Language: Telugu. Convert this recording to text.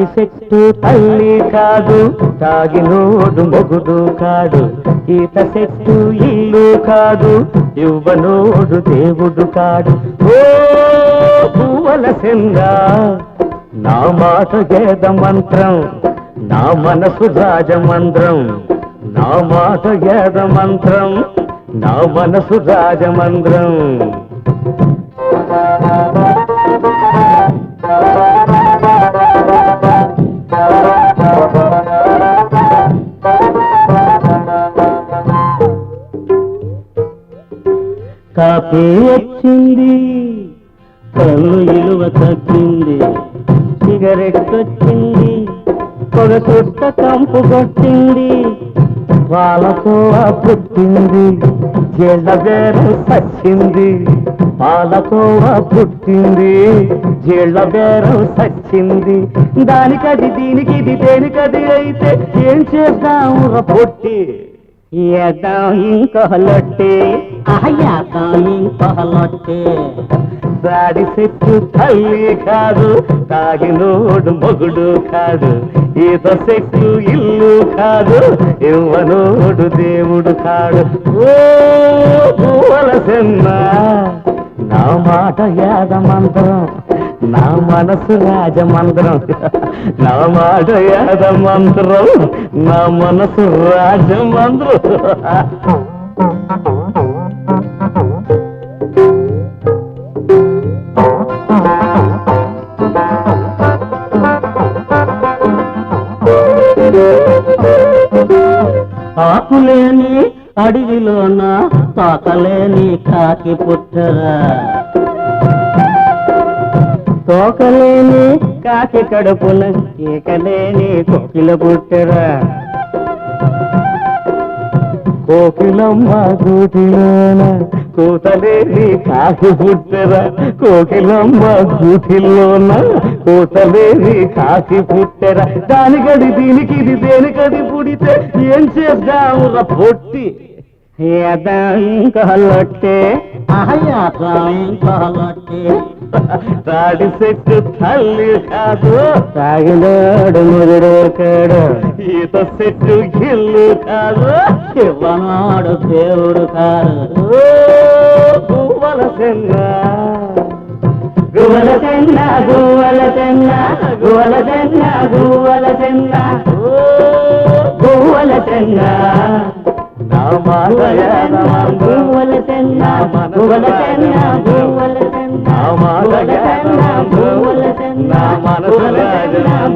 తాడి చెట్టు తల్లి కాదు, తాగినోడు మొగుడు కాడు. ఈత చెట్టు ఇల్లు కాదు, ఇవ్వనోడు దేవుడు కాడు. ఓ పువ్వుల సెంద నా మాట వేద మంత్రం, నా మనసు రాజమంత్రం. నా మాట వేద మంత్రం, నా మనసు రాజమంత్రం. కాపీ వచ్చింది, కళ్ళు ఇలువ తగ్గింది. సిగరెట్ వచ్చింది, పొగ చుట్ట కంపు కొట్టింది. పాలకోవ పుట్టింది, జీళ్ళ బేరు సచ్చింది. పాలకోవ పుట్టింది, జీళ్ళ బేరు సచ్చింది. దానికది దీనికిది దేనికది అయితే ఏం చేద్దాము పొట్టి. ఏద్దాం ఇంకొహలొట్టి, ఏద్దాం ఇంకొహలొట్టి. దాడి చెట్టు తల్లి కాదు, తాగినోడు మొగుడు కాదు. ఈత చెట్టు ఇల్లు కాదు, ఇవ్వనోడు దేవుడు కాడు. ఓ పువ్వుల సెన్న నా మాట యాద మంత్రం, నా మనసు రాజమంత్రం. నా మాట యాద మంత్రం, నా మనసు రాజమంత్రం. ఆకులేని అడవిలోన తోకలేని కాకి పుట్టరా, తోకలేని కాకి కడుపున కేకలేని కోకిల పుట్టరా. కోకిలమ్మ గూటిలోన కూతలేని కాకి పుట్టరా. కోకిలమ్మ గూటిలోన కూతలేని కాకి పుట్టరా. దానికది దీనికిది దేనికది పుడితే ఏం చేద్దామురా పొట్టి. ఏద్దాం ఇంకొహలొట్టి, ఏద్దాం ఇంకొహలొట్టి. తాడి చెట్టు తల్లి కాదు, తాగినోడు ముదుడు కాడు. ఈత చెట్టు గిల్లు కాదు, ఇవ్వనాడు దేవుడు కాదు. పువ్వుల సెన్న గువ్వల సెన్న, గువ్వల సెన్న, గువ్వల సెన్న, గువ్వల సెన్న. గువ్వల సెన్న నా మాట యాద మంత్రం, గువ్వల సెన్న, గువ్వల సెన్న, గువ్వల సెన్న. నా మాట యాద మంత్రం, నా మనసు రాజమంత్రం.